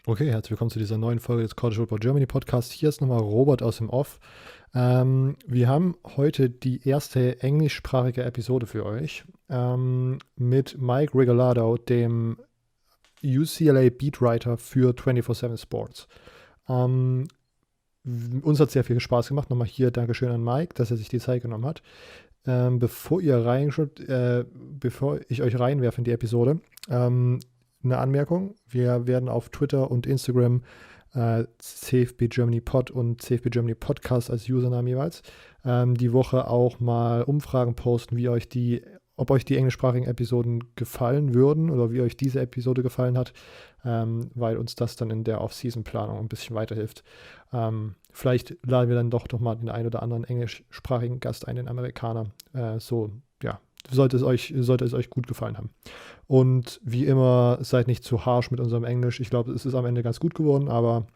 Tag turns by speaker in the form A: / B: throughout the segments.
A: Okay, herzlich willkommen zu dieser neuen Folge des College Football Germany Podcast. Hier ist nochmal Robert aus dem Off. Wir haben heute die erste englischsprachige Episode für euch mit Mike Regalado, dem UCLA Beatwriter für 24/7 Sports. Uns hat sehr viel Spaß gemacht. Nochmal hier Dankeschön an Mike, dass er sich die Zeit genommen hat. Bevor ich euch reinwerfe in die Episode, eine Anmerkung. Wir werden auf Twitter und Instagram CFB Germany Pod und CFB Germany Podcast als Username jeweils die Woche auch mal Umfragen posten, ob euch die englischsprachigen Episoden gefallen würden oder wie euch diese Episode gefallen hat, weil uns das dann in der Off-Season-Planung ein bisschen weiterhilft. Vielleicht laden wir dann doch mal den einen oder anderen englischsprachigen Gast ein, den Amerikaner. Sollte es euch gut gefallen haben. Und wie immer, seid nicht zu harsh mit unserem Englisch. Ich glaube, es ist am Ende ganz gut geworden, aber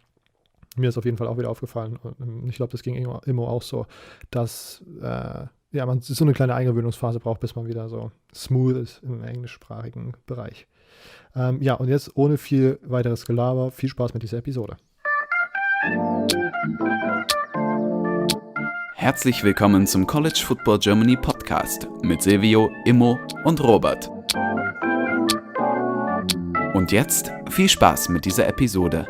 A: mir ist auf jeden Fall auch wieder aufgefallen. Und ich glaube, das ging immer auch so, dass man so eine kleine Eingewöhnungsphase braucht, bis man wieder so smooth ist im englischsprachigen Bereich. Und jetzt ohne viel weiteres Gelaber, viel Spaß mit dieser Episode.
B: Herzlich willkommen zum College Football Germany Podcast mit Silvio, Immo und Robert. Und jetzt viel Spaß mit dieser Episode.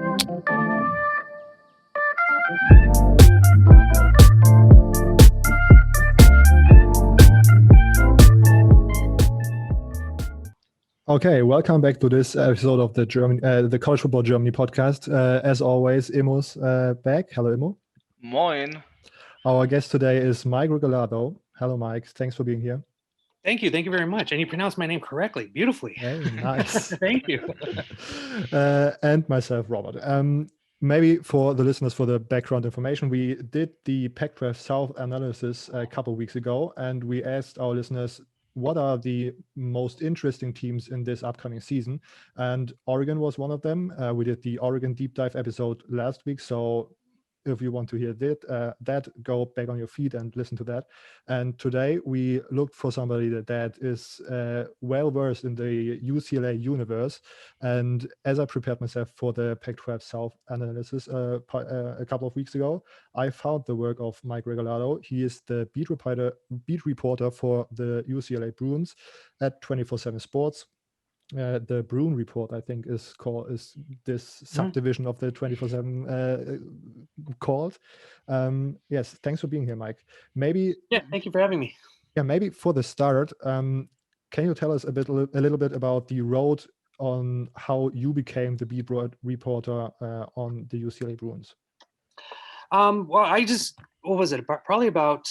A: Okay, welcome back to this episode of the College Football Germany podcast. As always, Immo's back. Hello, Immo.
C: Moin.
A: Our guest today is Mike Regalado. Hello, Mike. Thanks for being here.
D: Thank you very much. And you pronounced my name correctly, beautifully.
A: Hey, nice.
D: Thank you.
A: And myself, Robert. Maybe for the listeners, for the background information, we did the Pac-12 South analysis a couple of weeks ago, and we asked our listeners, what are the most interesting teams in this upcoming season? And Oregon was one of them. We did the Oregon deep dive episode last week. So if you want to hear that, go back on your feed and listen to that. And today we looked for somebody that is well versed in the UCLA universe. And as I prepared myself for the Pac-12 South analysis a couple of weeks ago, I found the work of Mike Regalado. He is the beat reporter for the UCLA Bruins at 24/7 Sports. The Bruin Report, I think, is this subdivision of the 24/7 called. Yes, thanks for being here, Mike.
D: Thank you for having me.
A: Yeah, maybe for the start, can you tell us a little bit about the road on how you became the beat reporter on the UCLA Bruins?
D: What was it? Probably about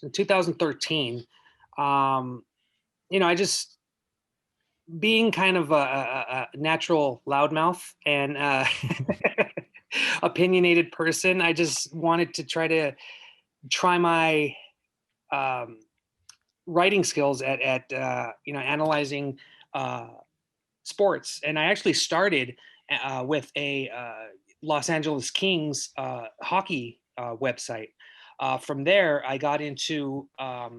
D: in 2013. I just, being kind of a natural loudmouth and opinionated person, I just wanted to try my writing skills at analyzing sports. And I actually started with a Los Angeles Kings hockey website. From there, I got into a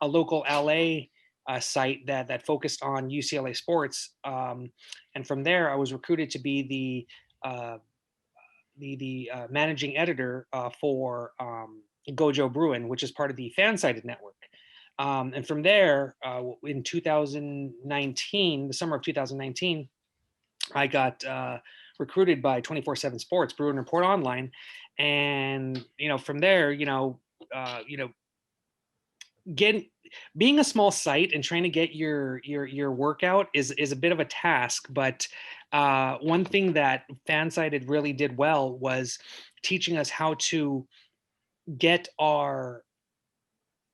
D: local LA site that focused on UCLA sports, and from there I was recruited to be the managing editor for Gojo Bruin, which is part of the Fansided network. And from there, in 2019, the summer of 2019, I got recruited by 24/7 Sports, Bruin Report Online, and from there, being a small site and trying to get your workout is a bit of a task, but one thing that Fansided really did well was teaching us how to get our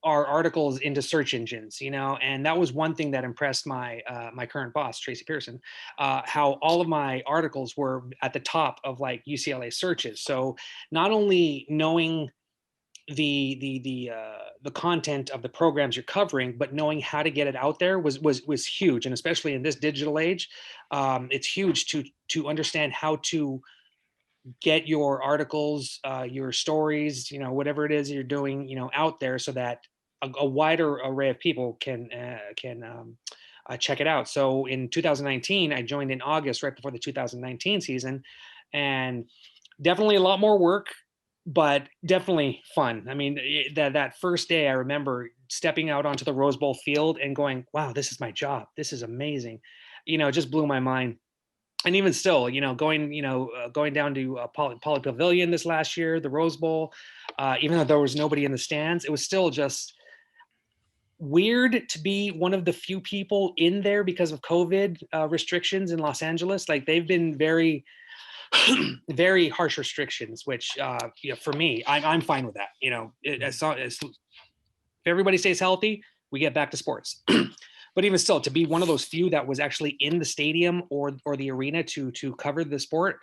D: articles into search engines, and that was one thing that impressed my current boss, Tracy Pearson, how all of my articles were at the top of like UCLA searches. So not only knowing the content of the programs you're covering, but knowing how to get it out there was huge. And especially in this digital age, it's huge to understand how to get your articles, your stories, whatever it is you're doing, out there, so that a wider array of people can check it out. So in 2019, I joined in August, right before the 2019 season, and definitely a lot more work, but definitely fun. I mean, that first day, I remember stepping out onto the Rose Bowl field and going, "Wow, this is my job. This is amazing." It just blew my mind. And even still, going down to Poly Pavilion this last year, the Rose Bowl, even though there was nobody in the stands, it was still just weird to be one of the few people in there because of COVID restrictions in Los Angeles. Like, they've been very, very harsh restrictions, which for me, I'm fine with that. If everybody stays healthy, we get back to sports. But even still, to be one of those few that was actually in the stadium or the arena to cover the sport,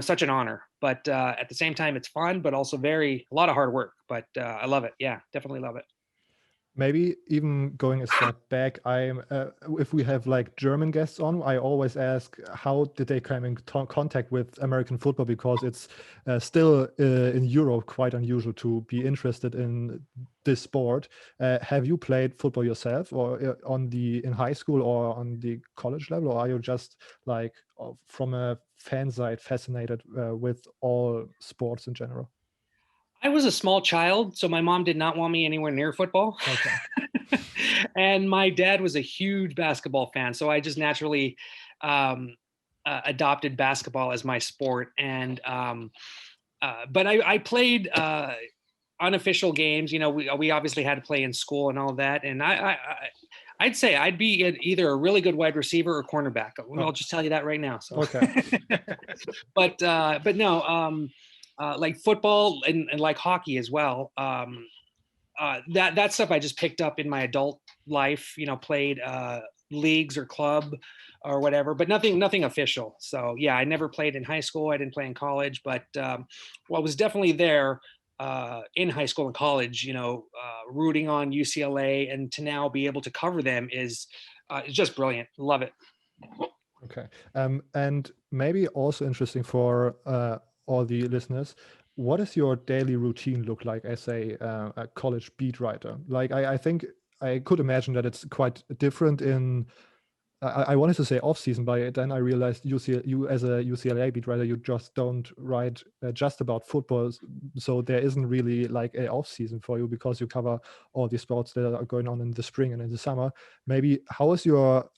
D: such an honor. But at the same time, it's fun, but also a lot of hard work. But I love it. Yeah, definitely love it.
A: Maybe even going a step back, if we have like German guests on, I always ask how did they come in contact with American football, because it's still in Europe quite unusual to be interested in this sport. Have you played football yourself, or in high school or on the college level, or are you just like from a fan side fascinated with all sports in general?
D: I was a small child, so my mom did not want me anywhere near football.
A: Okay.
D: And my dad was a huge basketball fan, so I just naturally adopted basketball as my sport. And but I played unofficial games. We obviously had to play in school and all that. And I'd say I'd be either a really good wide receiver or cornerback. I'll just tell you that right now. So.
A: Okay.
D: But no. Like football and like hockey as well. That stuff I just picked up in my adult life. Played leagues or club or whatever, but nothing official. So yeah, I never played in high school. I didn't play in college, but what was definitely there in high school and college. Rooting on UCLA, and to now be able to cover them is just brilliant. Love it.
A: Okay. And maybe also interesting for all the listeners, what does your daily routine look like as a college beat writer? Like, I think I could imagine that it's quite different in, I wanted to say off season, but then I realized you as a UCLA beat writer, you just don't write just about football. So there isn't really like a off season for you, because you cover all the sports that are going on in the spring and in the summer. Maybe how is your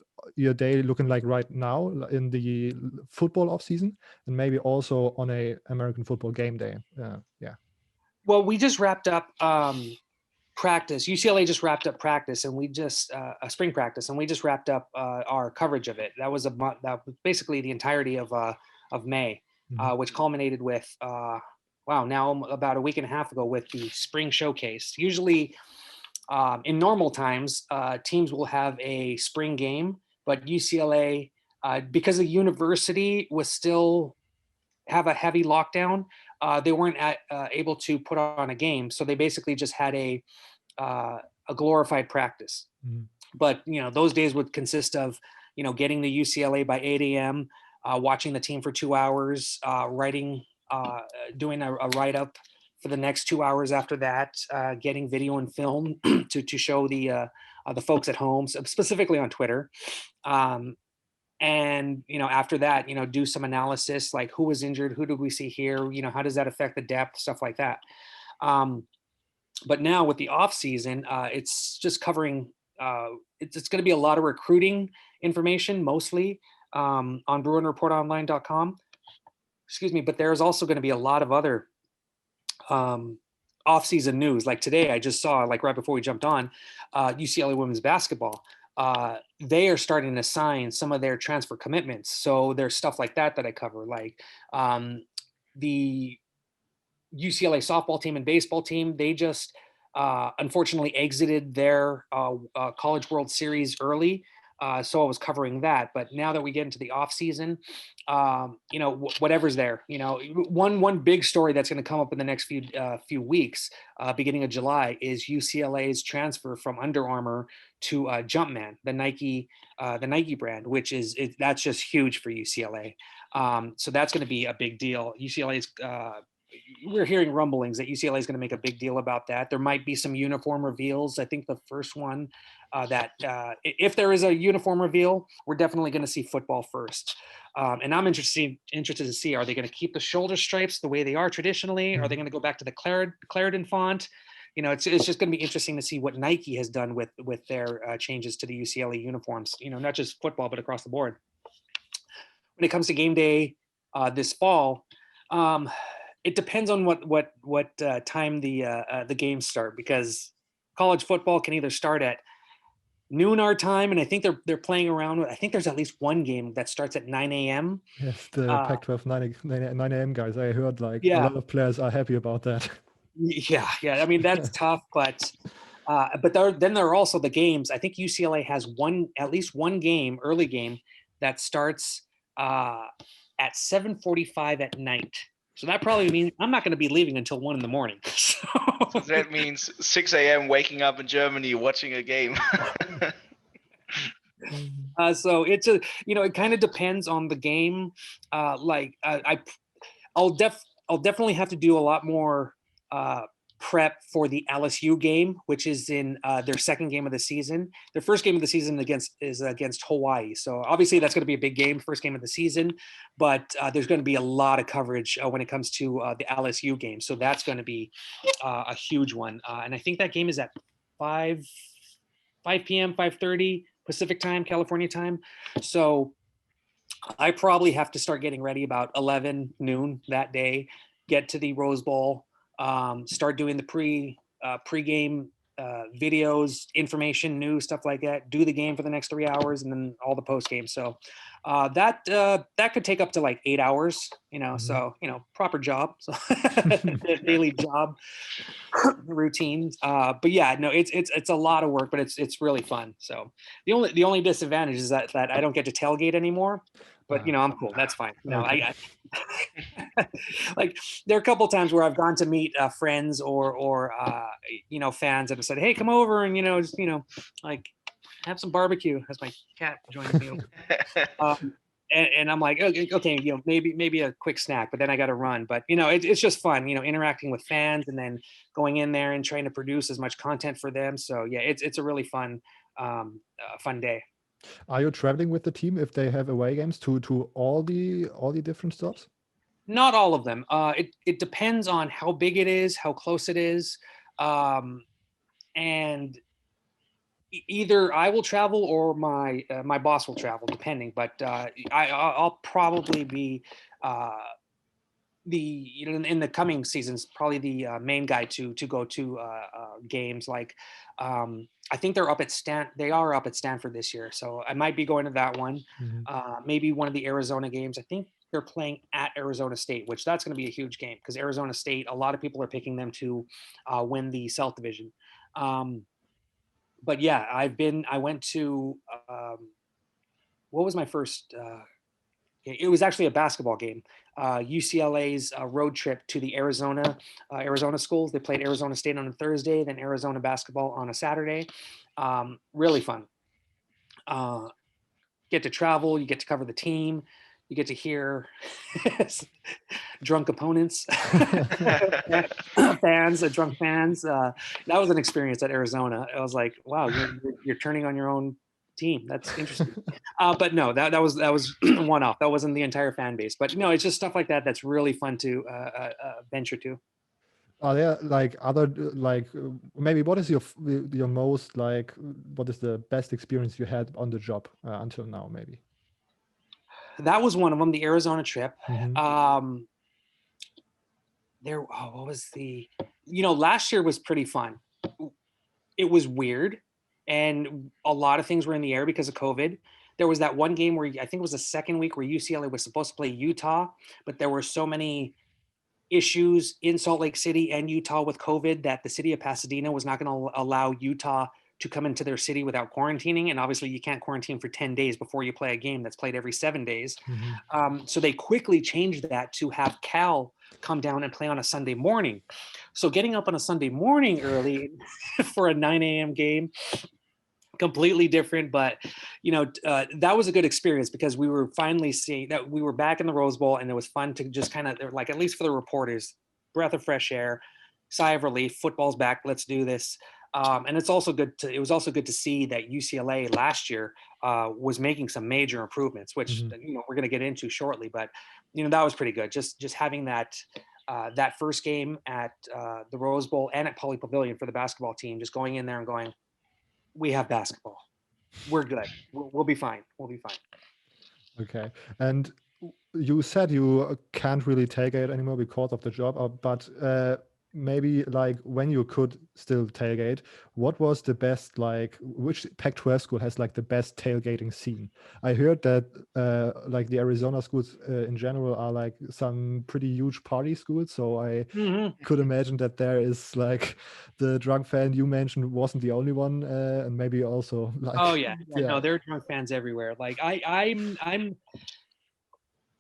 A: day looking like right now in the football off season, and maybe also on a American football game day? Yeah.
D: Well, we just wrapped up practice. UCLA just wrapped up practice, and we just a spring practice, and we just wrapped up our coverage of it. That was that was basically the entirety of May, which culminated with now about a week and a half ago with the spring showcase. Usually, in normal times, teams will have a spring game, but UCLA, because the university was still have a heavy lockdown, they weren't able to put on a game, so they basically just had a glorified practice. But those days would consist of getting to UCLA by 8 a.m., watching the team for 2 hours, writing, doing a write-up for the next 2 hours after that, getting video and film to show the folks at home, specifically on Twitter. And after that, do some analysis, like who was injured, who did we see here, how does that affect the depth, stuff like that. But now with the off season, it's just covering. It's going to be a lot of recruiting information, mostly on BruinReportOnline.com. Excuse me, but there's also going to be a lot of other off-season news. Like today, I just saw, like right before we jumped on, UCLA women's basketball. They are starting to sign some of their transfer commitments. So there's stuff like that I cover, like the UCLA softball team and baseball team. They just unfortunately exited their College World Series early. So I was covering that. But now that we get into the off season, whatever's there, one big story that's going to come up in the next few weeks, beginning of July, is UCLA's transfer from Under Armour to Jumpman, the Nike brand, which that's just huge for UCLA. So that's going to be a big deal. UCLA's we're hearing rumblings that UCLA is going to make a big deal about that. There might be some uniform reveals. I think the first one if there is a uniform reveal, we're definitely going to see football first. And I'm interested to see, are they going to keep the shoulder stripes the way they are traditionally? Are they going to go back to the Clarendon font? It's just going to be interesting to see what Nike has done with their changes to the UCLA uniforms, not just football, but across the board. When it comes to game day this fall, it depends on what time the games start, because college football can either start at noon our time, and I think they're playing around with, I think there's at least one game that starts at 9 a.m.
A: Yes, the Pac-12 9 a.m. guys. I heard a lot of players are happy about that.
D: Yeah. I mean, that's tough, but then there are also the games. I think UCLA has at least one early game that starts at 7:45 at night. So that probably means I'm not going to be leaving until 1 in the
C: So that means 6 a.m. waking up in Germany, watching a game.
D: So it's it kind of depends on the game. I'll definitely have to do a lot more prep for the LSU game, which is in their second game of the season. Their first game of the season is against Hawaii. So obviously that's going to be a big game, first game of the season, but there's going to be a lot of coverage when it comes to the LSU game. So that's going to be a huge one. And I think that game is at 5 p.m., 5:30 Pacific time, California time. So I probably have to start getting ready about 11 noon that day, get to the Rose Bowl, start doing the pre-game videos, information, news, stuff like that, do the game for the next 3 hours, and then all the post game. So that could take up to like 8 hours, so, proper job, so daily job routines. But yeah, no, it's a lot of work, but it's really fun. So the only disadvantage is that I don't get to tailgate anymore. But I'm cool. That's fine. No, I like there are a couple of times where I've gone to meet friends or fans that have said, "Hey, come over and just like have some barbecue." As my cat joins me, and I'm like, okay, maybe a quick snack, but then I got to run. But it's just fun, interacting with fans and then going in there and trying to produce as much content for them. So yeah, it's a really fun day.
A: Are you traveling with the team if they have away games to all the different stops?
D: Not all of them. It depends on how big it is, how close it is, and either I will travel or my boss will travel, depending. But I'll probably be in the coming seasons, probably the main guy to go to games. Like I think they are up at Stanford this year, so I might be going to that one. Maybe one of the Arizona games. I think they're playing at Arizona State, which that's going to be a huge game because Arizona State, a lot of people are picking them to win the South Division. But yeah, I went to what was my first? It was actually a basketball game. UCLA's road trip to the Arizona schools. They played Arizona State on a Thursday, then Arizona basketball on a Saturday. Really fun. Get to travel. You get to cover the team. You get to hear drunk opponents, drunk fans. That was an experience at Arizona. I was like, wow, you're turning on your own team. That's interesting. But no, that was one off. That wasn't the entire fan base. But no, it's just stuff like that that's really fun to venture to.
A: Are there maybe what is your most what is the best experience you had on the job until now? Maybe
D: that was one of them. The Arizona trip.
A: Mm-hmm.
D: What was last year was pretty fun. It was weird. And a lot of things were in the air because of COVID. There was that one game where I think it was the second week where UCLA was supposed to play Utah, but there were so many issues in Salt Lake City and Utah with COVID that the city of Pasadena was not going to allow Utah to come into their city without quarantining. And obviously you can't quarantine for 10 days before you play a game that's played every 7 days. Mm-hmm. So they quickly changed that to have Cal come down and play on a Sunday morning. So getting up on a Sunday morning early for a 9 a.m. game, completely different, but that was a good experience because we were finally seeing that we were back in the Rose Bowl, and it was fun to just kind of, like, at least for the reporters, breath of fresh air, sigh of relief. Football's back. Let's do this. And it was also good to see that UCLA last year was making some major improvements, which we're going to get into shortly. But that was pretty good. Just having that first game at the Rose Bowl and at Pauley Pavilion for the basketball team, just going in there and going, we have basketball. We're good. We'll be fine. We'll be fine.
A: Okay. And you said you can't really tailgate anymore because of the job, but maybe like when you could still tailgate, what was the best, like which Pac-12 school has like the best tailgating scene? I heard that like the Arizona schools in general are like some pretty huge party schools, so I could imagine that there is like the drunk fan you mentioned wasn't the only one, and maybe also like
D: no, there are drunk fans everywhere. Like I'm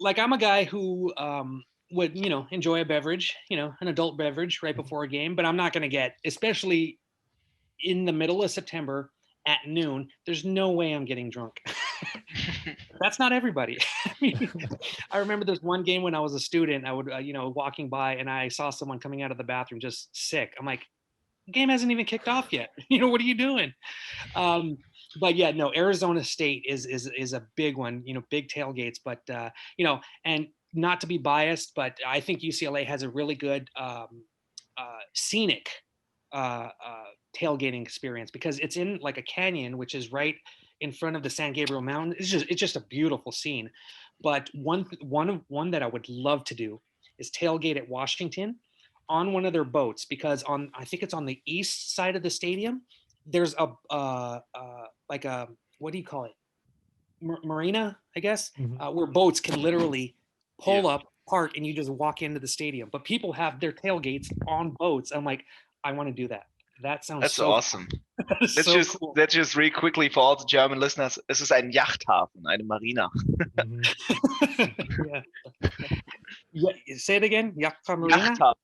D: a guy who would enjoy a beverage, an adult beverage right before a game, but I'm not going to get, especially in the middle of September at noon, there's no way I'm getting drunk. That's not everybody. I remember there's one game when I was a student, I would walking by and I saw someone coming out of the bathroom just sick. I'm like, the game hasn't even kicked off yet. What are you doing? But yeah, no, Arizona State is a big one, big tailgates, but and not to be biased, but I think UCLA has a really good scenic tailgating experience because it's in like a canyon, which is right in front of the San Gabriel Mountain. It's just a beautiful scene. But one that I would love to do is tailgate at Washington on one of their boats, because I think it's on the east side of the stadium. There's like a, what do you call it? Marina, I guess, where boats can literally pull up, park, and you just walk into the stadium. But people have their tailgates on boats. I'm like, I want to do that. That sounds
C: That's
D: so
C: awesome.
D: cool.
C: Let's just read quickly for all the German listeners. Es ist ein Yachthafen, eine Marina.
D: Yeah. Say it again. Marina?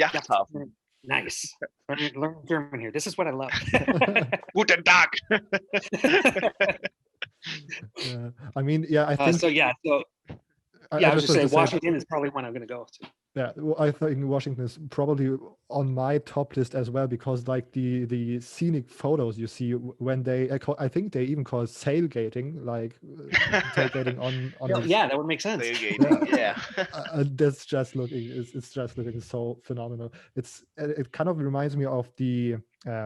C: Yachthafen.
D: Nice. Learn German here. This is what I love.
C: Guten Tag.
A: I mean, I think
D: I was just saying Washington is probably one I'm going to go to.
A: Yeah, I think Washington is probably on my top list as well, because like the scenic photos you see when I think they even call it sailgating, like tailgating on
D: that would make sense.
A: That's just it's just looking so phenomenal. It kind of reminds me of the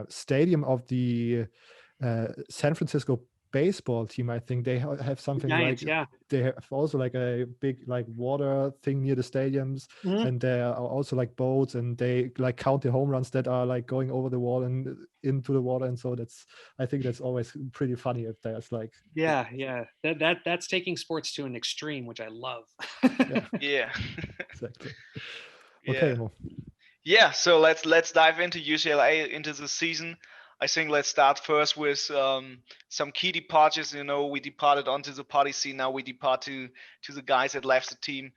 A: stadium of the San Francisco baseball team. I think they have something
D: Giants,
A: like they have also like a big like water thing near the stadiums, and there are also like boats, and they like count the home runs that are like going over the wall and into the water, and so I think that's always pretty funny if there's like
D: that's taking sports to an extreme, which I love.
A: Exactly. Okay, Mo.
C: So let's dive into UCLA, into the season. I think let's start first with some key departures. We departed onto the party scene. Now we depart to the guys that left the team.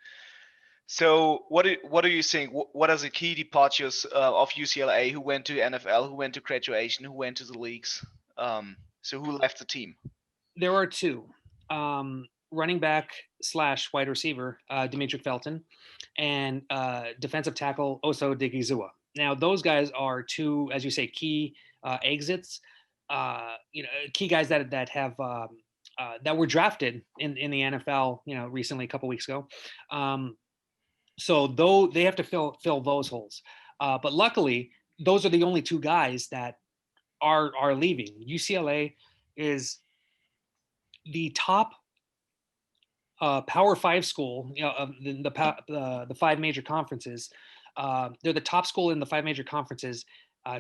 C: So what do you think? What are the key departures of UCLA? Who went to NFL? Who went to graduation? Who went to the leagues? So who left the team?
D: There are two. Running back / wide receiver, Dimitri Felton, and defensive tackle Oso Digizua. Now those guys are two, as you say, key exits, key guys that have that were drafted in the NFL, recently, a couple weeks ago. So though they have to fill those holes, but luckily those are the only two guys that are leaving. UCLA is the top Power 5 school, of the 5 major conferences. They're the top school in the 5 major conferences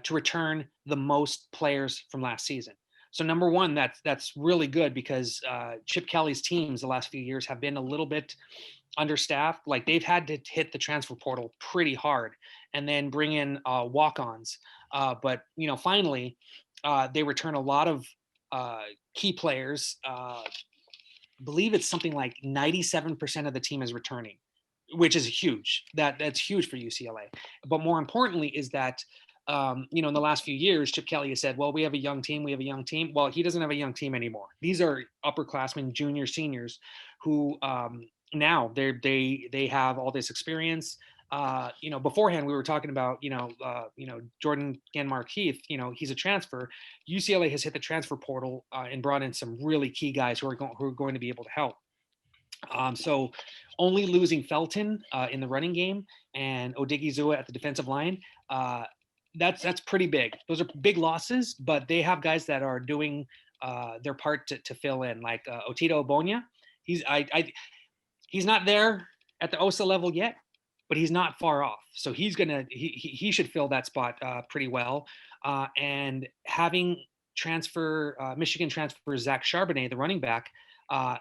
D: to return the most players from last season. So number one, that's really good, because Chip Kelly's teams the last few years have been a little bit understaffed. Like they've had to hit the transfer portal pretty hard and then bring in walk-ons. But finally, they return a lot of key players. I believe it's something like 97% of the team is returning, which is huge. That's huge for UCLA. But more importantly is that in the last few years, Chip Kelly has said, well, we have a young team. Well, he doesn't have a young team anymore. These are upperclassmen, junior, seniors who now they have all this experience. beforehand we were talking about, Jordan Ganmar Keith, he's a transfer. UCLA has hit the transfer portal and brought in some really key guys who are going to be able to help. So only losing Felton in the running game and Odigizua at the defensive line, that's pretty big. Those are big losses, but they have guys that are doing their part to fill in, like Otito Obonya. He's not there at the OSA level yet, but he's not far off. So he should fill that spot pretty well. And having Michigan transfer Zach Charbonnet, the running back,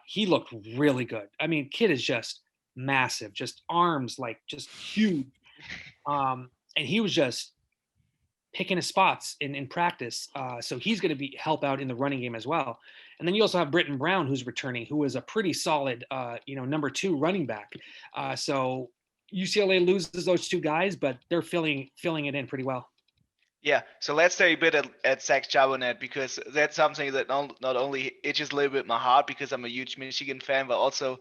D: he looked really good. I mean, kid is just massive, just arms like just huge. And he was just picking his spots in practice. So he's going to help out in the running game as well. And then you also have Britton Brown, who's returning, who is a pretty solid, number 2 running back. So UCLA loses those 2 guys, but they're filling it in pretty well.
C: Yeah, so let's stay a bit at Zach Charbonnet, because that's something that not only itches a little bit my heart because I'm a huge Michigan fan, but also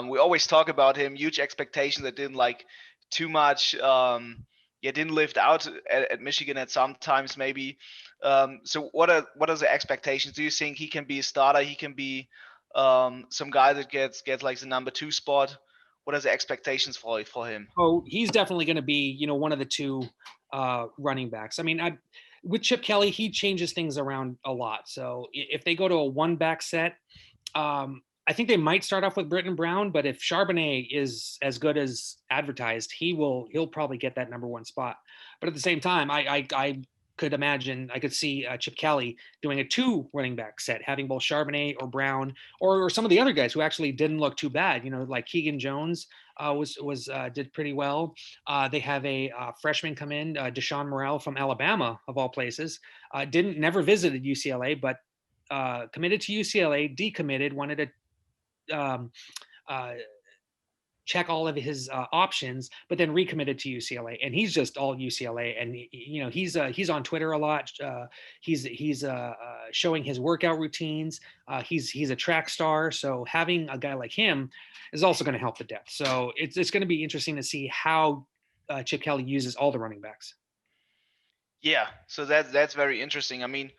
C: we always talk about him, huge expectations that didn't like too much, didn't live out at Michigan at sometimes maybe. So what are the expectations? Do you think he can be a starter? He can be some guy that gets like the number 2 spot? What are the expectations for him?
D: Oh, he's definitely going to be, one of the 2 running backs. I mean, with Chip Kelly, he changes things around a lot. So if they go to a 1-back set, I think they might start off with Britton Brown, but if Charbonnet is as good as advertised, he'll probably get that number 1 spot. But at the same time, I could see Chip Kelly doing a 2 running back set, having both Charbonnet or Brown or some of the other guys who actually didn't look too bad, like Keegan Jones did pretty well. They have a freshman come in, Deshaun Morrell from Alabama, of all places, never visited UCLA, but committed to UCLA, decommitted, wanted to check all of his options, but then recommitted to UCLA, and he's just all UCLA. And he's on Twitter a lot. He's showing his workout routines. He's a track star, so having a guy like him is also going to help the depth. So it's going to be interesting to see how Chip Kelly uses all the running backs.
C: Yeah, so that's very interesting. I mean,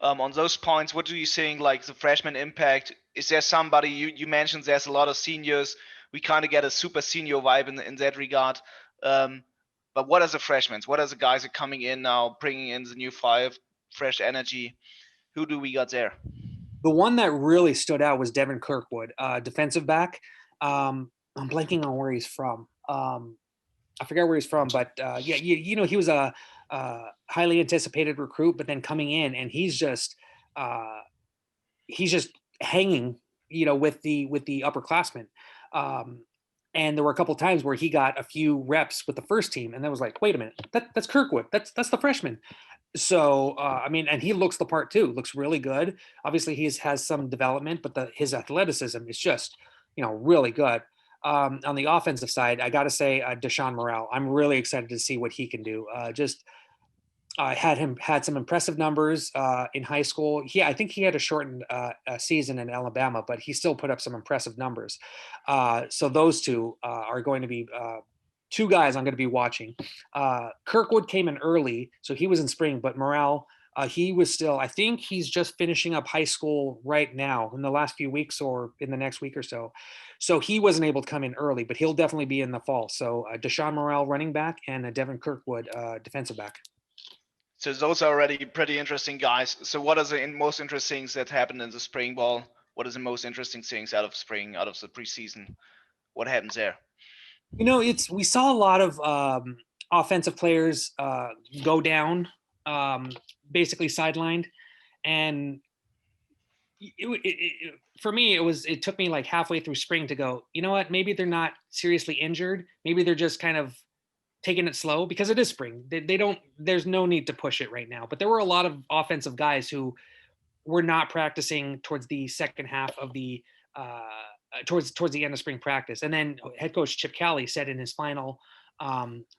C: on those points, what do you think, like the freshman impact? Is there somebody, you mentioned there's a lot of seniors, we kind of get a super senior vibe in that regard. But what are the freshmen? What are the guys that are coming in now, bringing in the new fire, fresh energy? Who do we got there?
D: The one that really stood out was Devin Kirkwood, defensive back. I'm blanking on where he's from. I forget where he's from, but he was a highly anticipated recruit, but then coming in and he's just hanging, with the upperclassmen. And there were a couple of times where he got a few reps with the first team, and then was like, wait a minute, that's Kirkwood. That's the freshman. So, and he looks the part too, looks really good. Obviously he has some development, but his athleticism is just, really good. On the offensive side, I got to say, Deshaun Morrell, I'm really excited to see what he can do. Had some impressive numbers in high school. I think he had a shortened season in Alabama, but he still put up some impressive numbers. So those 2 are going to be 2 guys I'm going to be watching. Kirkwood came in early, so he was in spring, but Morrell, he was still, I think he's just finishing up high school right now in the last few weeks or in the next week or so. So he wasn't able to come in early, but he'll definitely be in the fall. So Deshaun Morrell, running back, and Devin Kirkwood, defensive back.
C: So those are already pretty interesting guys. So what are the most interesting things that happened in the spring ball? What is the most interesting things out of spring, out of the preseason? What happens there?
D: We saw a lot of offensive players go down, basically sidelined. And for me, it took me like halfway through spring to go, you know what, maybe they're not seriously injured. Maybe they're just kind of taking it slow, because it is spring. There's no need to push it right now. But there were a lot of offensive guys who were not practicing towards the second half of the towards the end of spring practice. And then head coach Chip Kelly said in his final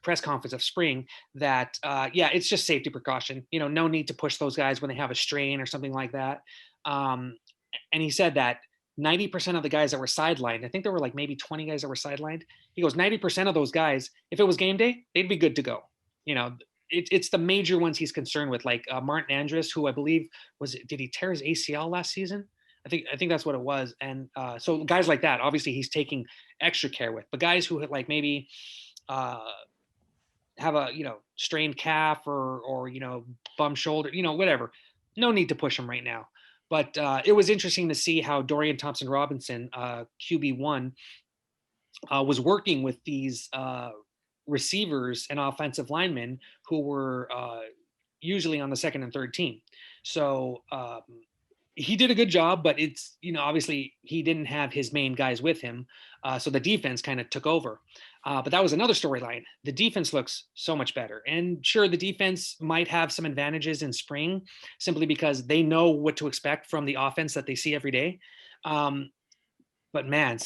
D: press conference of spring that it's just safety precaution. No need to push those guys when they have a strain or something like that. And he said that 90% of the guys that were sidelined, I think there were like maybe 20 guys that were sidelined. He goes, 90% of those guys, if it was game day, they'd be good to go. It's the major ones he's concerned with, like Martin Andrus, who I believe did he tear his ACL last season? I think that's what it was. And so guys like that, obviously he's taking extra care with. But guys who like maybe have a strained calf or bum shoulder, whatever, no need to push them right now. But it was interesting to see how Dorian Thompson-Robinson, QB1, was working with these receivers and offensive linemen who were usually on the second and third team. So he did a good job, but it's, obviously he didn't have his main guys with him. So the defense kind of took over. But that was another storyline. The defense looks so much better. And sure, the defense might have some advantages in spring simply because they know what to expect from the offense that they see every day. But man,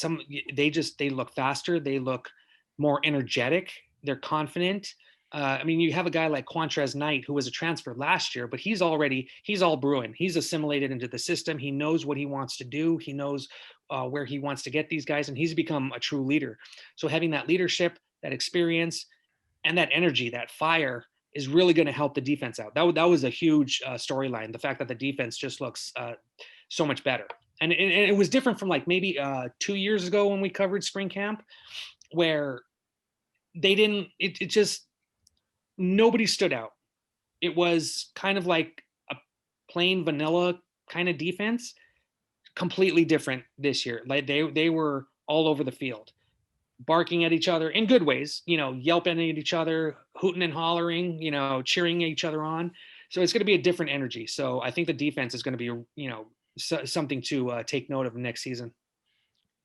D: they look faster. They look more energetic. They're confident. You have a guy like Quantrez Knight, who was a transfer last year, but he's all Bruin. He's assimilated into the system. He knows what he wants to do. He knows where he wants to get these guys, and he's become a true leader. So having that leadership, that experience, and that energy, that fire is really going to help the defense out. That was a huge storyline. The fact that the defense just looks so much better. And it was different from like maybe 2 years ago when we covered spring camp, where they didn't, it just, nobody stood out. It was kind of like a plain vanilla kind of defense, completely different this year. Like they were all over the field, barking at each other in good ways, yelping at each other, hooting and hollering, cheering each other on. So it's going to be a different energy. So I think the defense is going to be, something to take note of next season.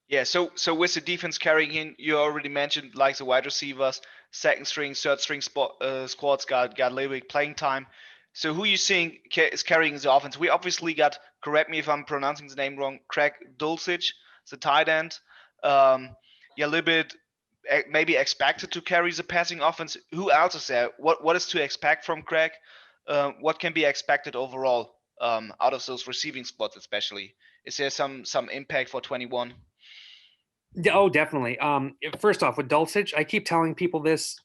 C: Yeah, so with the defense carrying in, you already mentioned like the wide receivers, second string, third string squads got a little bit playing time. So who you seeing is carrying the offense? We obviously got, correct me if I'm pronouncing the name wrong, Craig Dulcich, the tight end. A little bit maybe expected to carry the passing offense. Who else is there? What is to expect from Craig? What can be expected overall out of those receiving spots, especially? Is there some impact for 21?
D: Oh, definitely. First off, with Dulcich, I keep telling people this.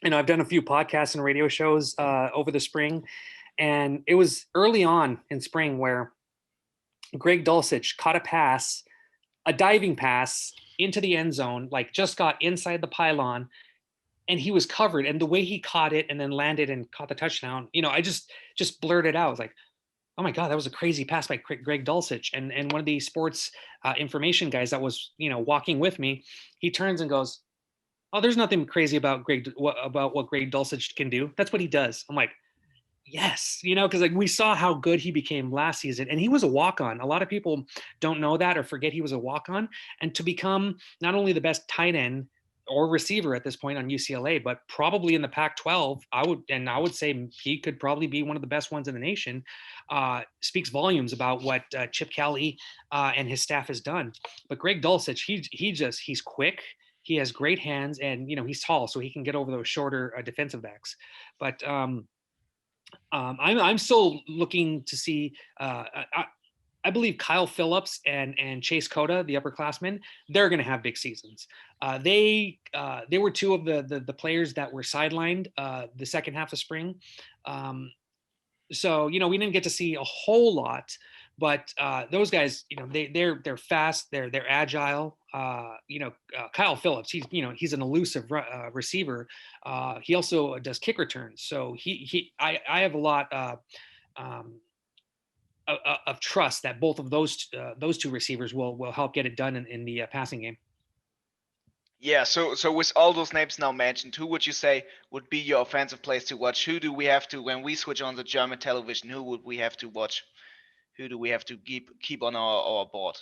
D: I've done a few podcasts and radio shows over the spring, and it was early on in spring where Greg Dulcich caught a diving pass into the end zone, like just got inside the pylon, and he was covered. And the way he caught it and then landed and caught the touchdown, I just blurted out. I was like, oh my God, that was a crazy pass by Greg Dulcich. And one of the sports information guys that was, walking with me, he turns and goes, oh, there's nothing crazy about what Greg Dulcich can do. That's what he does. I'm like, yes, because like we saw how good he became last season, and he was a walk-on. A lot of people don't know that or forget he was a walk-on. And to become not only the best tight end or receiver at this point on UCLA, but probably in the Pac-12, I would say he could probably be one of the best ones in the nation. Speaks volumes about what Chip Kelly and his staff has done. But Greg Dulcich, he's quick. He has great hands, and he's tall, so he can get over those shorter defensive backs. But I'm still looking to see. I believe Kyle Phillips and Chase Cota, the upperclassmen, they're going to have big seasons. They were two of the players that were sidelined the second half of spring. So we didn't get to see a whole lot, but those guys, they're fast, they're agile. Kyle Phillips, he's an elusive receiver. He also does kick returns, so I have a lot of trust that both of those two receivers will help get it done in the passing game.
C: Yeah, so with all those names now mentioned, who would you say would be your offensive players to watch? Who do we have to, when we switch on the German television, who would we have to watch? Who do we have to keep on our board?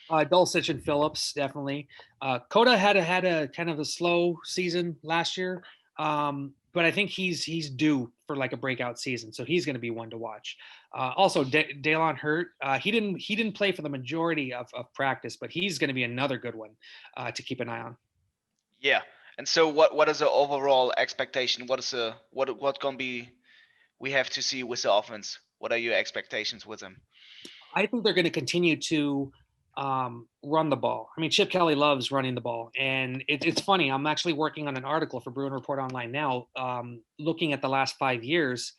D: Dulcich and Phillips, definitely. Cota had a kind of a slow season last year, but I think he's due for like a breakout season, so he's going to be one to watch. Also, Dalen Hurt, he didn't play for the majority of practice, but he's going to be another good one to keep an eye on.
C: Yeah, and so what is the overall expectation? What's going to be we have to see with the offense? What are your expectations with him?
D: I think they're going to continue to run the ball. I mean, Chip Kelly loves running the ball, and it's funny. I'm actually working on an article for Bruin Report Online now, looking at the last 5 years,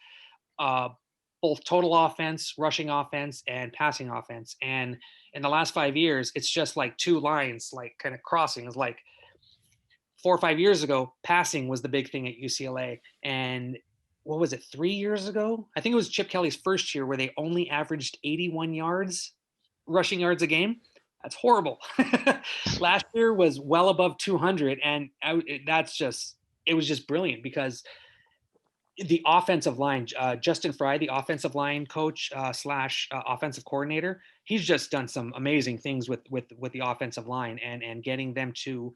D: both total offense, rushing offense, and passing offense. And in the last 5 years, it's just like two lines, like kind of crossing. It's like 4 or 5 years ago, passing was the big thing at UCLA, and what was it, 3 years ago? I think it was Chip Kelly's first year where they only averaged 81 yards, rushing yards a game. That's horrible. Last year was well above 200, and it was just brilliant because the offensive line, Justin Fry, the offensive line coach slash offensive coordinator, he's just done some amazing things with the offensive line and getting them to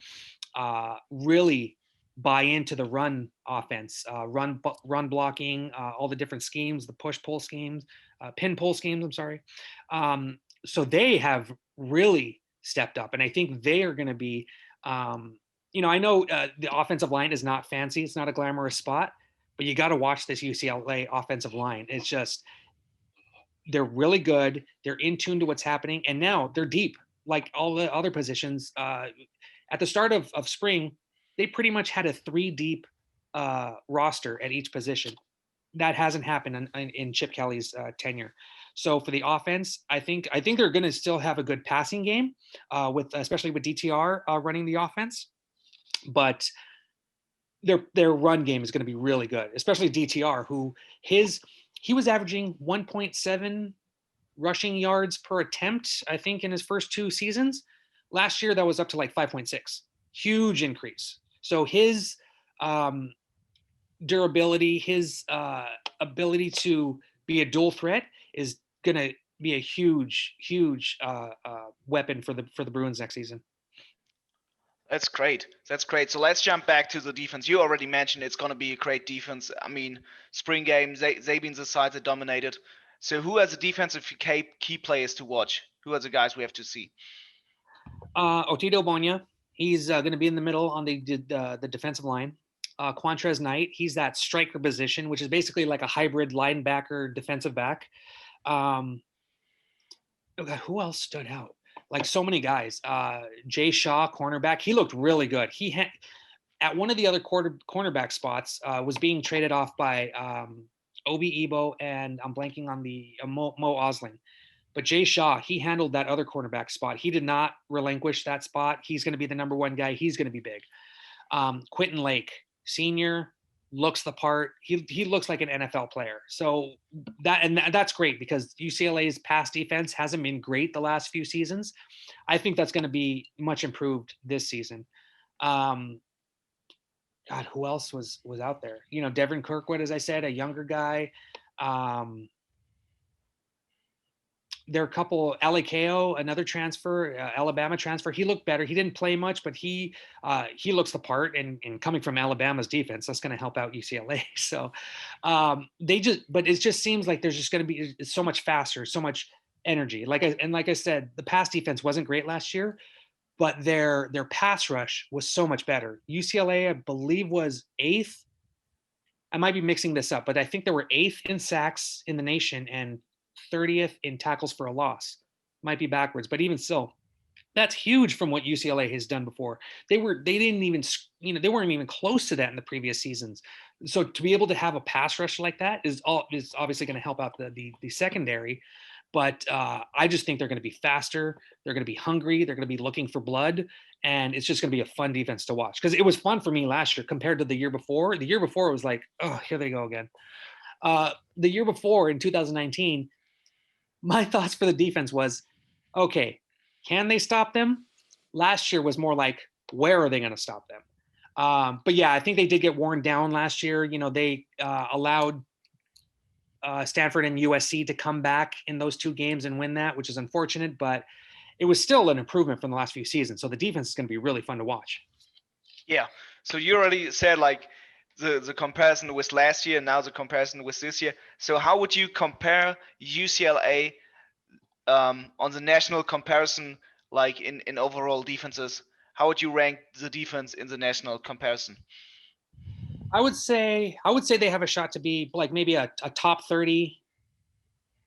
D: really buy into the run offense, run blocking, all the different schemes, the push pull schemes, pin pull schemes. I'm sorry. So they have really stepped up, and I think they are going to be. I know the offensive line is not fancy; it's not a glamorous spot, but you got to watch this UCLA offensive line. It's just they're really good. They're in tune to what's happening, and now they're deep, like all the other positions. At the start of spring, they pretty much had a 3 deep roster at each position. That hasn't happened in Chip Kelly's tenure. So for the offense, I think they're going to still have a good passing game, especially with DTR running the offense, but their run game is going to be really good, especially DTR, who he was averaging 1.7 rushing yards per attempt, I think, in his first 2 seasons. Last year, that was up to like 5.6. Huge increase. So his durability, his ability to be a dual threat is going to be a huge weapon for the Bruins next season.
C: That's great. So let's jump back to the defense. You already mentioned it's going to be a great defense. I mean, spring game, they been the side that dominated. So who are the defensive key players to watch? Who are the guys we have to see?
D: Otito Bonia, he's going to be in the middle on the defensive line. Quantrez Knight, he's that striker position, which is basically like a hybrid linebacker defensive back. Oh God, who else stood out? Like so many guys. Jay Shaw, cornerback, he looked really good. He had at one of the other cornerback spots was being traded off by Obi Ebo, and I'm blanking on the Mo Osling. But Jay Shaw, he handled that other cornerback spot. He did not relinquish that spot. He's going to be the number 1 guy. He's going to be big. Quentin Lake, senior, looks the part. He looks like an NFL player. So that's great because UCLA's pass defense hasn't been great the last few seasons. I think that's going to be much improved this season. God, who else was out there? Devin Kirkwood, as I said, a younger guy. There are a couple, Alikeo, another transfer, Alabama transfer. He looked better. He didn't play much, but he looks the part. And coming from Alabama's defense, that's going to help out UCLA. So but it just seems like there's just going to be so much faster, so much energy. Like I said, the pass defense wasn't great last year, but their pass rush was so much better. UCLA, I believe, was 8th. I might be mixing this up, but I think they were 8th in sacks in the nation and 30th in tackles for a loss. Might be backwards, but even still, that's huge from what UCLA has done before. They weren't even close to that in the previous seasons. So to be able to have a pass rush like that is obviously going to help out the secondary. But I just think they're going to be faster. They're going to be hungry. They're going to be looking for blood. And it's just going to be a fun defense to watch. Because it was fun for me last year compared to the year before. The year before it was like, oh, here they go again. The year before in 2019, my thoughts for the defense was, okay, can they stop them? Last year was more like, where are they going to stop them? But yeah, I think they did get worn down last year. They allowed Stanford and USC to come back in those 2 games and win that, which is unfortunate, but it was still an improvement from the last few seasons. So the defense is going to be really fun to watch.
C: Yeah. So you already said like the comparison with last year and now the comparison with this year. So how would you compare UCLA on the national comparison, like in overall defenses? How would you rank the defense in the national comparison?
D: I would say they have a shot to be like maybe a top 30,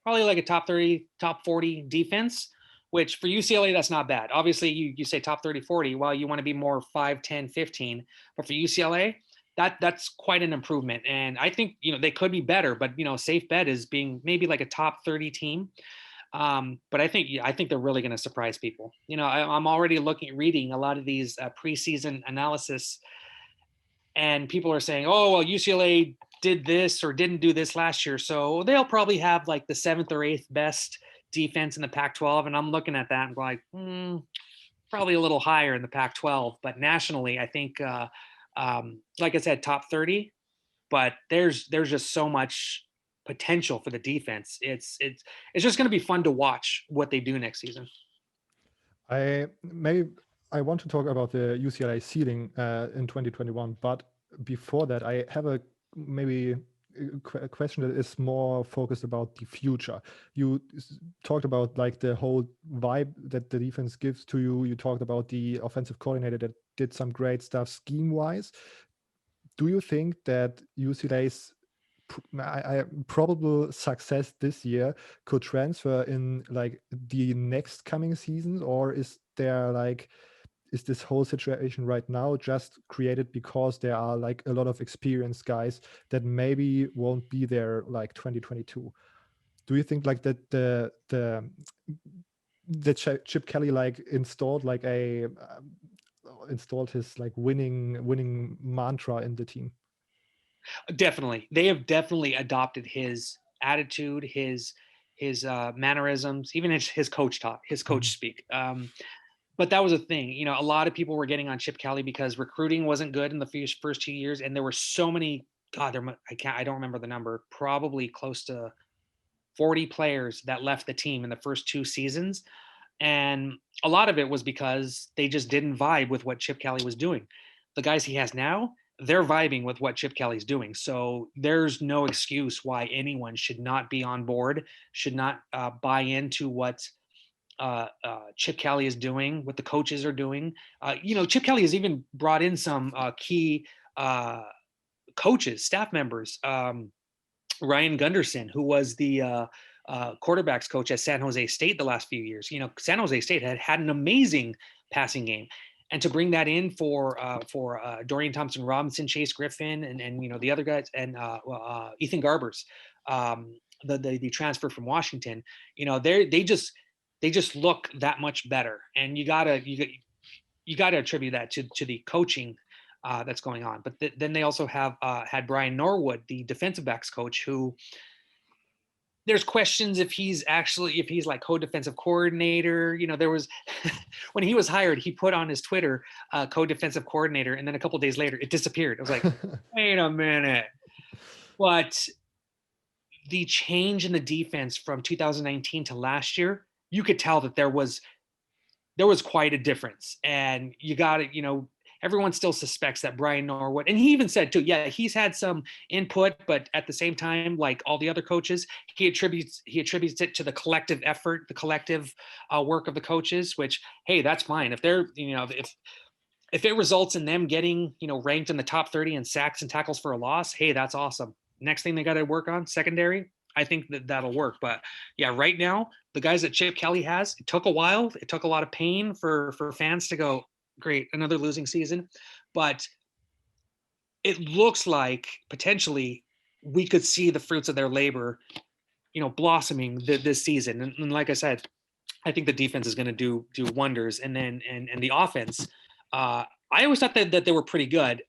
D: probably like a top 30, top 40 defense, which for UCLA, that's not bad. Obviously, you say top 30, 40. Well, you want to be more 5, 10, 15. But for UCLA, that's quite an improvement. And I think, they could be better, but, safe bet is being maybe like a top 30 team. But I think they're really going to surprise people. I'm already reading a lot of these preseason analysis, and people are saying, oh, well, UCLA did this or didn't do this last year, so they'll probably have like the 7th or 8th best defense in the Pac-12. And I'm looking at that and like, probably a little higher in the Pac-12, but nationally, I think, like I said, top 30. But there's just so much potential for the defense. It's just going to be fun to watch what they do next season.
A: I want to talk about the UCLA ceiling in 2021, but before that, I have a question that is more focused about the future. You talked about like the whole vibe that the defense gives to you. You talked about the offensive coordinator that did some great stuff scheme-wise. Do you think that UCLA's probable success this year could transfer in like the next coming seasons, or is this whole situation right now just created because there are like a lot of experienced guys that maybe won't be there like 2022? Do you think like that the Chip Kelly like installed his like winning mantra in the team?
D: Definitely. They have definitely adopted his attitude, his mannerisms, even his coach talk, his coach speak. But that was a thing. A lot of people were getting on Chip Kelly because recruiting wasn't good in the first 2 years, and there were so many. I don't remember the number. Probably close to 40 players that left the team in the first 2 seasons, and a lot of it was because they just didn't vibe with what Chip Kelly was doing. The guys he has now, they're vibing with what Chip Kelly's doing. So there's no excuse why anyone should not be on board, should not buy into what Chip Kelly is doing, what the coaches are doing. Chip Kelly has even brought in some key coaches, staff members. Ryan Gunderson, who was the quarterbacks coach at San Jose State the last few years. San Jose State had an amazing passing game. And to bring that in for Dorian Thompson-Robinson, Chase Griffin, and the other guys, and Ethan Garbers, the transfer from Washington, they just look that much better, and you gotta attribute that to the coaching that's going on. But then they also have had Brian Norwood, the defensive backs coach, who there's questions if he's like co-defensive coordinator. There was when he was hired, he put on his Twitter co-defensive coordinator, and then a couple of days later it disappeared. I was like, wait a minute. But the change in the defense from 2019 to last year, you could tell that there was quite a difference. And you got it, everyone still suspects that Brian Norwood, and he even said too, yeah, he's had some input, but at the same time, like all the other coaches, he attributes it to the collective effort, the collective work of the coaches, which, hey, that's fine. If they're, if it results in them getting, ranked in the top 30 in sacks and tackles for a loss, hey, that's awesome. Next thing they got to work on, secondary, I think that'll work. But yeah, right now, the guys that Chip Kelly has, it took a while. It took a lot of pain for fans to go, great, another losing season. But it looks like potentially we could see the fruits of their labor, blossoming this season. And like I said, I think the defense is going to do wonders. And then and the offense, I always thought that they were pretty good.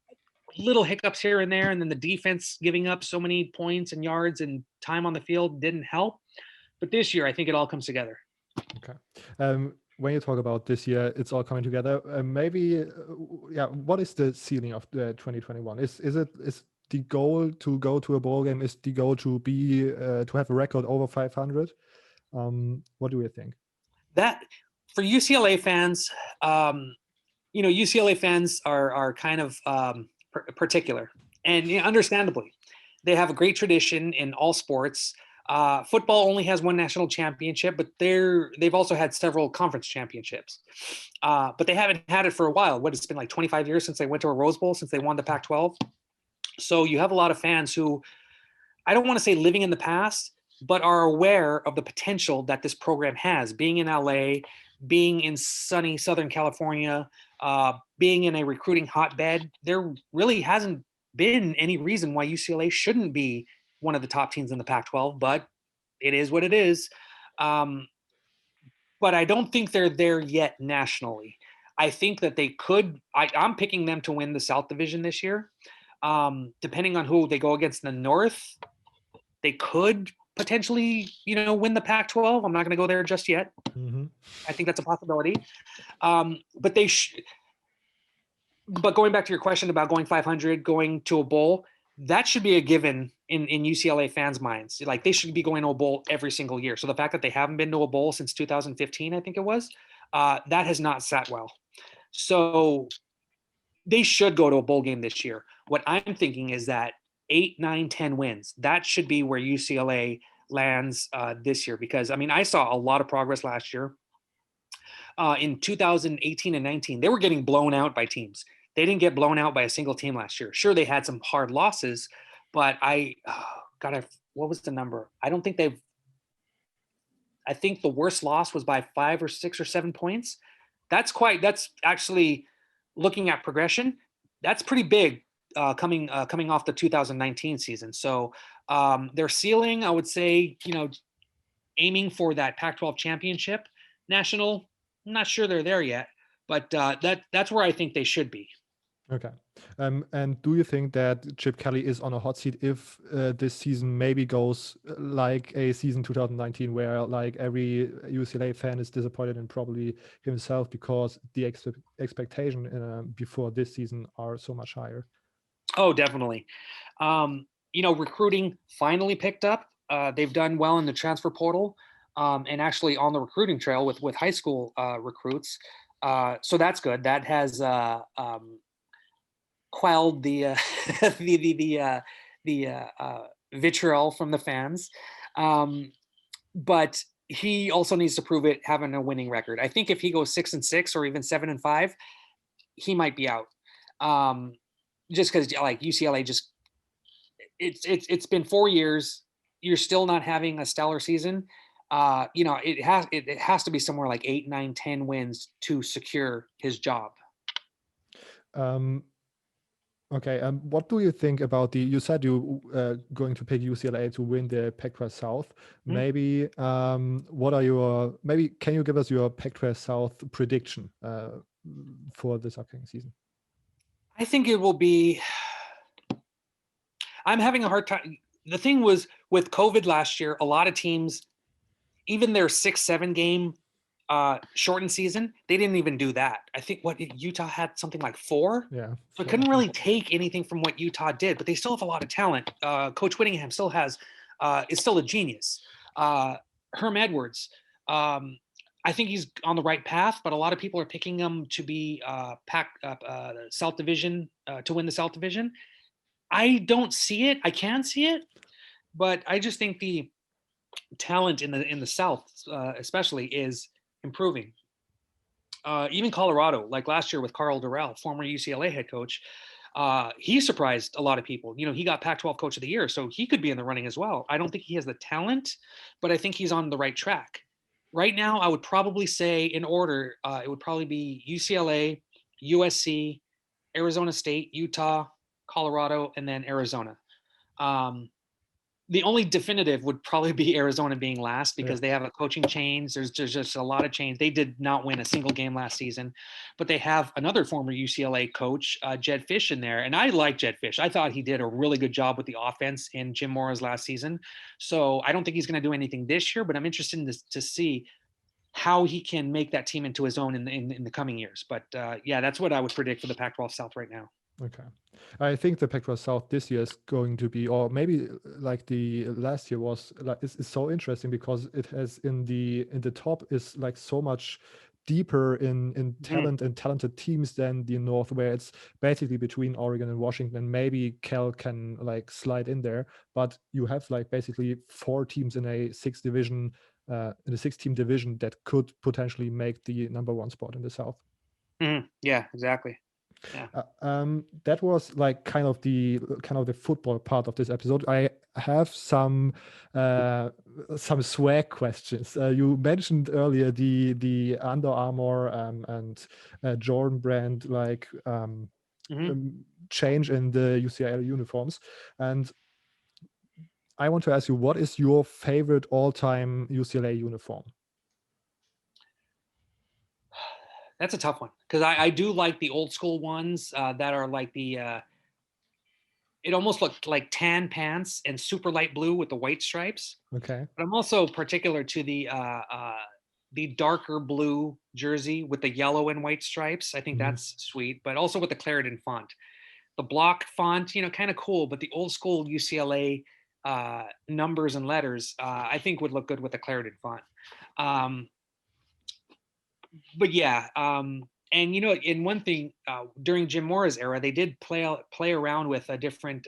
D: Little hiccups here and there, and then the defense giving up so many points and yards and time on the field didn't help. But this year, I think it all comes together.
A: Okay. When you talk about this year, it's all coming together. What is the ceiling of the 2021? Is the goal to go to a bowl game? Is the goal to be to have a record over 500? What do you think?
D: That for UCLA fans, UCLA fans are kind of particular, and understandably, they have a great tradition in all sports. Football only has one national championship, but they've also had several conference championships. But they haven't had it for a while. It's been like 25 years since they went to a Rose Bowl, since they won the Pac-12. So you have a lot of fans who, I don't want to say living in the past, but are aware of the potential that this program has, being in LA, being in sunny Southern California, being in a recruiting hotbed. There really hasn't been any reason why UCLA shouldn't be one of the top teams in the Pac-12, but it is what it is. But I don't think they're there yet nationally. I think that they could. I'm picking them to win the South Division this year. Depending on who they go against in the North, they could potentially, win the Pac-12. I'm not going to go there just yet.
A: Mm-hmm.
D: I think that's a possibility. But going back to your question about going 500, going to a bowl, that should be a given in UCLA fans' minds. Like, they should be going to a bowl every single year. So the fact that they haven't been to a bowl since 2015, I think it was, that has not sat well. So they should go to a bowl game this year. What I'm thinking is that 8, 9, 10 wins, that should be where UCLA lands this year. Because, I saw a lot of progress last year. In 2018 and 19, they were getting blown out by teams. They didn't get blown out by a single team last year. Sure, they had some hard losses, but what was the number? I think the worst loss was by 5 or 6 or 7 points. That's actually, looking at progression, that's pretty big coming off the 2019 season. So their ceiling, I would say, aiming for that Pac-12 championship, national, I'm not sure they're there yet, but that's where I think they should be.
A: Okay. And do you think that Chip Kelly is on a hot seat if this season maybe goes like a season 2019, where like every UCLA fan is disappointed in probably himself because the expectation before this season are so much higher?
D: Oh, definitely. Recruiting finally picked up. They've done well in the transfer portal, and actually on the recruiting trail with high school recruits. So that's good. That has quelled the vitriol from the fans. But he also needs to prove it having a winning record. I think if he goes 6-6 or even 7-5, he might be out. Just because like UCLA it's been 4 years. You're still not having a stellar season. It has to be somewhere like 8, 9, 10 wins to secure his job.
A: Okay, what do you think about you said you going to pick UCLA to win the Pac-12 South.
D: Mm-hmm.
A: Maybe maybe can you give us your Pac-12 South prediction for this upcoming season?
D: I think it will be, I'm having a hard time. The thing was, with COVID last year, a lot of teams, even their 6-7 game shortened season, they didn't even do that. I think Utah had something like 4.
A: Yeah.
D: So it couldn't really take anything from what Utah did, but they still have a lot of talent. Coach Whittingham still is still a genius. Herm Edwards, I think he's on the right path, but a lot of people are picking him to be South Division, to win the South Division. I don't see it. I can see it, but I just think the talent in the South, especially, is improving. Even Colorado, like last year with Carl Durrell, former UCLA head coach, he surprised a lot of people. He got Pac-12 Coach of the Year, so he could be in the running as well. I don't think he has the talent, but I think he's on the right track. Right now, I would probably say, in order, it would probably be UCLA, USC, Arizona State, Utah, Colorado, and then Arizona. The only definitive would probably be Arizona being last, because they have a coaching change. There's just a lot of change. They did not win a single game last season, but they have another former UCLA coach, Jedd Fisch, in there. And I like Jedd Fisch. I thought he did a really good job with the offense in Jim Mora's last season. So I don't think he's going to do anything this year, but I'm interested to see how he can make that team into his own in the coming years. But that's what I would predict for the Pac-12 South right now.
A: Okay. I think the Pac-12 South this year is going to be, or maybe like the last year was, like, it's so interesting because it has in the top is like so much deeper in talent and talented teams than the North, where it's basically between Oregon and Washington. Maybe Cal can like slide in there, but you have like basically 4 teams in a 6-team division that could potentially make the number 1 spot in the South.
D: Yeah, exactly. Yeah.
A: That was like kind of the football part of this episode. I have some swag questions. You mentioned earlier the Under Armour and Jordan brand change in the UCLA uniforms, and I want to ask you, what is your favorite all-time UCLA uniform?
D: That's a tough one, because I do like the old school ones that are like it almost looked like tan pants and super light blue with the white stripes.
A: Okay.
D: But I'm also particular to the darker blue jersey with the yellow and white stripes. I think that's sweet, but also with the Clarendon font. The block font, kind of cool, but the old school UCLA numbers and letters, I think would look good with the Clarendon font. But yeah, and in one thing during Jim Mora's era, they did play around with a different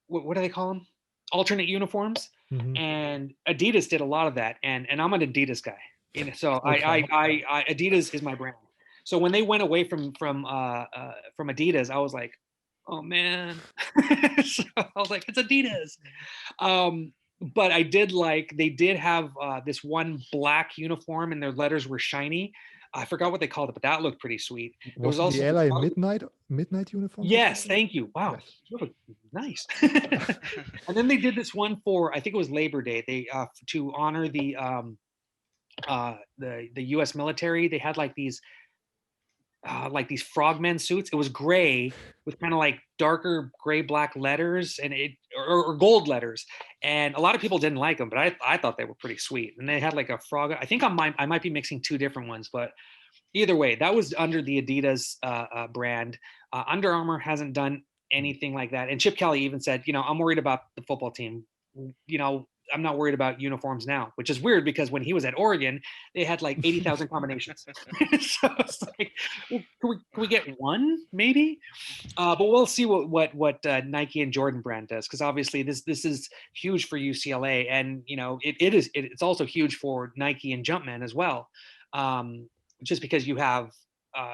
D: what do they call them? Alternate uniforms. And Adidas did a lot of that, and I'm an Adidas guy, so okay. I Adidas is my brand. So when they went away from Adidas, I was like, oh man. So I was like, it's Adidas. But I did they did have this one black uniform and their letters were shiny. I forgot what they called it, but that looked pretty sweet.
A: It was also the LA midnight uniform.
D: Yes, thank you. Wow, yes. You look nice. And then they did this one for, I think it was Labor Day. They to honor the U.S. military. They had like these frogmen suits. It was gray with kind of like darker gray black letters and or gold letters. And a lot of people didn't like them, but I thought they were pretty sweet. And they had like a frog. I think I might be mixing two different ones, but either way, that was under the Adidas brand. Under Armour hasn't done anything like that. And Chip Kelly even said, I'm worried about the football team. I'm not worried about uniforms now, which is weird because when he was at Oregon, they had like 80,000 combinations. So it's like, well, can we get one maybe? But we'll see what Nike and Jordan brand does, because obviously this is huge for UCLA, and it's also huge for Nike and Jumpman as well. Just because you have,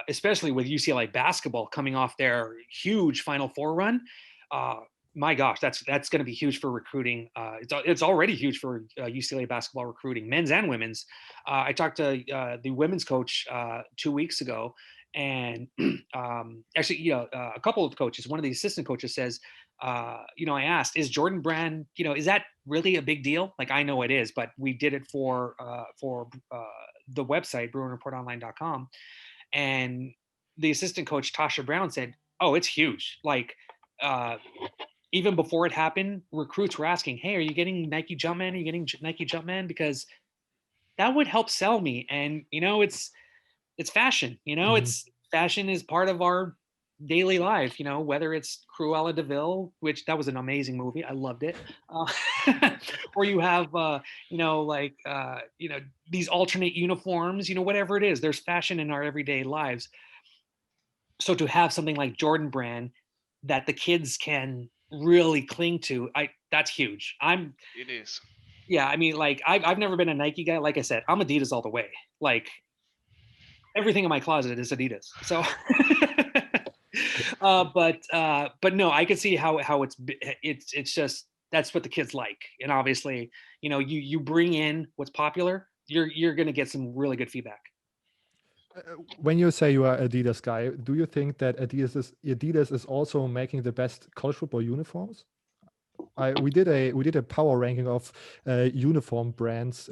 D: especially with UCLA basketball coming off their huge Final Four run. My gosh, that's going to be huge for recruiting. It's already huge for UCLA basketball recruiting, men's and women's. I talked to the women's coach 2 weeks ago, and actually, a couple of coaches. One of the assistant coaches says, I asked, "Is Jordan Brand, is that really a big deal?" Like, I know it is, but we did it for the website BruinReportOnline.com, and the assistant coach Tasha Brown said, "Oh, it's huge. Like." Even before it happened, recruits were asking, "Hey, are you getting Nike Jumpman? Are you getting Nike Jumpman? Because that would help sell me." And it's fashion. It's fashion is part of our daily life. Whether it's Cruella de Vil, which that was an amazing movie, I loved it, or you have these alternate uniforms. Whatever it is, there's fashion in our everyday lives. So to have something like Jordan Brand that the kids can really cling to, that's huge.
C: It is.
D: Yeah, I mean, like I've never been a Nike guy. Like I said, I'm Adidas all the way. Like everything in my closet is Adidas. So but no, I can see how it's just, that's what the kids like. And obviously, you bring in what's popular, you're going to get some really good feedback.
A: When you say you are Adidas guy, do you think that Adidas is also making the best college football uniforms? We did a power ranking of uniform brands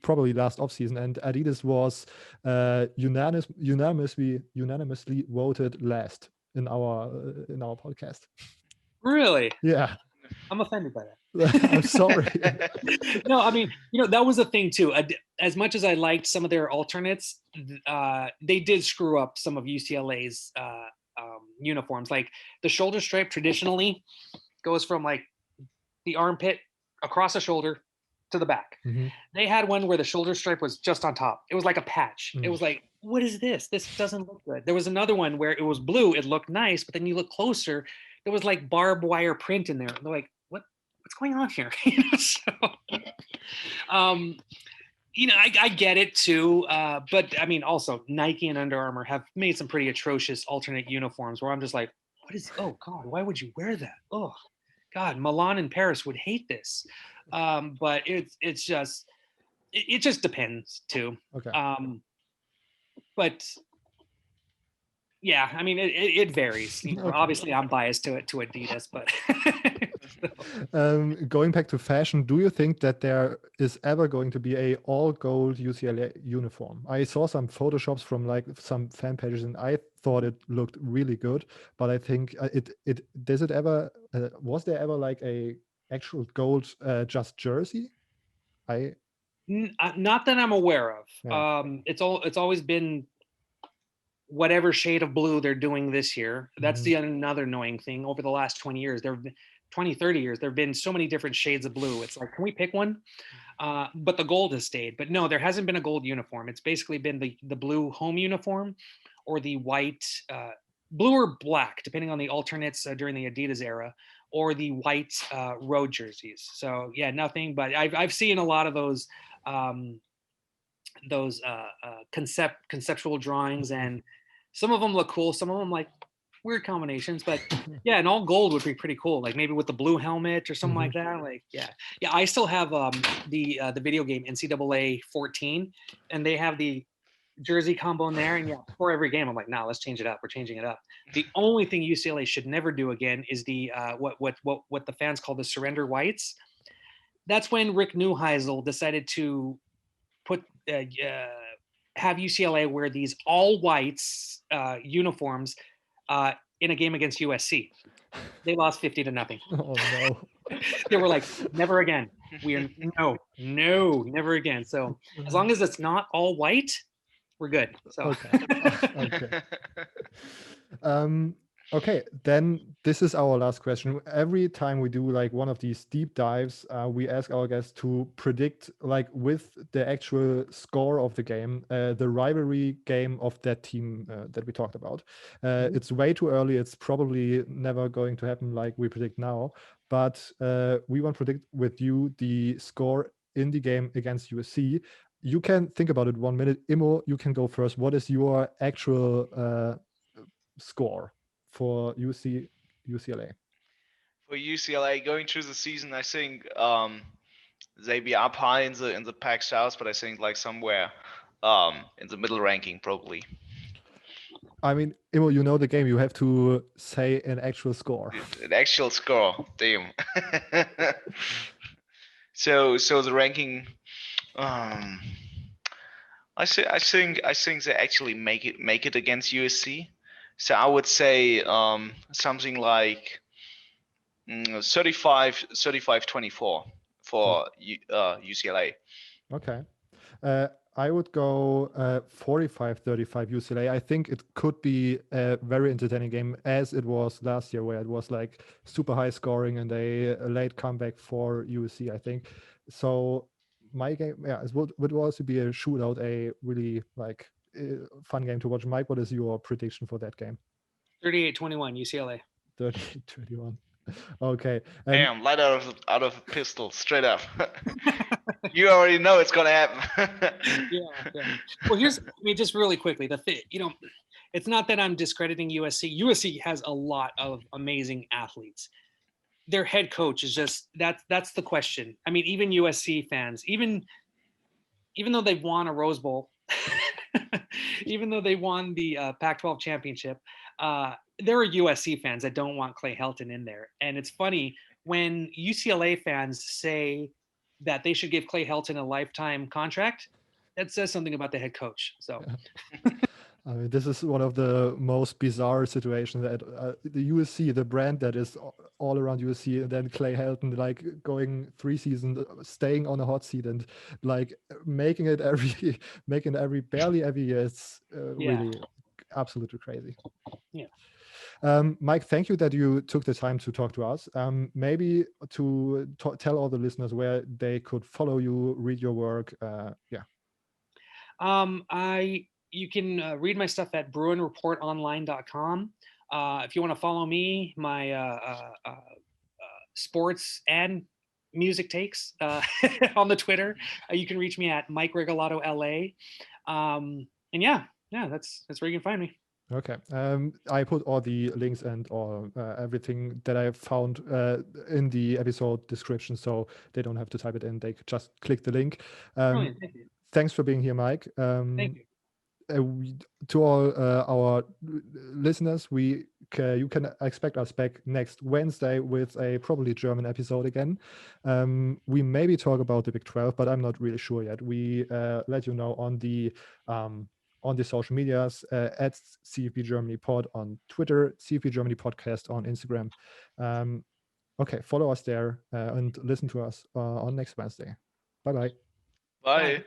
A: probably last offseason, and Adidas was unanimously voted last in our podcast.
D: Really?
A: Yeah.
D: I'm offended by that.
A: I'm sorry.
D: No, I mean, that was a thing too. As much as I liked some of their alternates, they did screw up some of UCLA's uniforms. Like the shoulder stripe traditionally goes from like the armpit across the shoulder to the back. They had one where the shoulder stripe was just on top. It was like a patch. It was like, what is this? This doesn't look good. There was another one where it was blue. It looked nice, but then you look closer, there was like barbed wire print in there. They're like, what's going on here? I get it too, but I mean, also Nike and Under Armour have made some pretty atrocious alternate uniforms where I'm just like, what is? Oh God, why would you wear that? Oh God, Milan and Paris would hate this. But it's just it just depends too.
A: Okay.
D: But yeah, I mean, it varies.
A: Okay.
D: Obviously, I'm biased to Adidas, but
A: Going back to fashion, do you think that there is ever going to be a all gold UCLA uniform? I saw some photoshops from like some fan pages, and I thought it looked really good. But I think it does it ever was there ever like a actual gold just jersey?
D: not that I'm aware of.
A: Yeah.
D: It's always been whatever shade of blue they're doing this year. That's
A: Mhm.
D: another annoying thing. Over the last 20 years, 30 years, there have been so many different shades of blue. It's like, can we pick one? But the gold has stayed. But no, there hasn't been a gold uniform. It's basically been the blue home uniform or the white, blue or black, depending on the alternates during the Adidas era, or the white road jerseys. So yeah, nothing. But I've seen a lot of those conceptual drawings, and some of them look cool, some of them like weird combinations, but yeah, and all gold would be pretty cool, like maybe with the blue helmet or something like that. Like yeah, I still have the video game NCAA 14, and they have the jersey combo in there, and yeah, before every game I'm like, nah, let's change it up, we're changing it up. The only thing UCLA should never do again is the what the fans call the surrender whites. That's when Rick Neuheisel decided to put have UCLA wear these all whites uniforms in a game against USC. They lost 50-0.
A: Oh no.
D: They were like, never again. We are no, never again. So as long as it's not all white, we're good. So
A: Okay. Okay, then this is our last question. Every time we do like one of these deep dives, we ask our guests to predict, like with the actual score of the game, the rivalry game of that team that we talked about. It's way too early. It's probably never going to happen like we predict now, but we want to predict with you the score in the game against USC. You can think about it 1 minute. Immo, you can go first. What is your actual score for UCLA?
C: For UCLA going through the season, I think they be up high in the Pac South, but I think like somewhere in the middle ranking probably.
A: I mean, Immo, you know the game. You have to say an actual score.
C: An actual score, damn. So the ranking, I think they actually make it against USC. So I would say something like 35-24 for UCLA.
A: Okay. I would go 45-35 UCLA. I think it could be a very entertaining game, as it was last year, where it was like super high scoring and a late comeback for USC, I think. So my game, yeah, it would also be a shootout, a really like fun game to watch. Mike, what is your prediction for that game?
D: 38-21 UCLA.
A: 38-21. Okay.
C: Damn, light out of a pistol, straight up. You already know it's gonna happen.
D: Yeah. Well, just really quickly, it's not that I'm discrediting USC. USC has a lot of amazing athletes. Their head coach is just that's the question. I mean, even USC fans, even though they've won a Rose Bowl, even though they won the Pac-12 championship, there are USC fans that don't want Clay Helton in there. And it's funny when UCLA fans say that they should give Clay Helton a lifetime contract. That says something about the head coach. So
A: I mean, this is one of the most bizarre situations that the USC, the brand that is all around USC, and then Clay Helton like going 3 seasons, staying on a hot seat and like making it barely every year. It's really absolutely crazy.
D: Yeah.
A: Mike, thank you that you took the time to talk to us. Maybe to tell all the listeners where they could follow you, read your work.
D: You can read my stuff at bruinreportonline.com. If you want to follow me, my sports and music takes on the Twitter. You can reach me at Mike Regalado LA. And yeah, that's where you can find me.
A: Okay. I put all the links and all everything that I found in the episode description, so they don't have to type it in. They just click the link.
D: Brilliant. Thank you.
A: Thanks for being here, Mike.
D: Thank you.
A: To all our listeners, you can expect us back next Wednesday with a probably German episode again. We maybe talk about the Big 12, but I'm not really sure yet. We let you know on the social medias at CFB Germany Pod on Twitter, CFB Germany Podcast on Instagram. Okay, follow us there and listen to us on next Wednesday. Bye-bye.
C: Bye.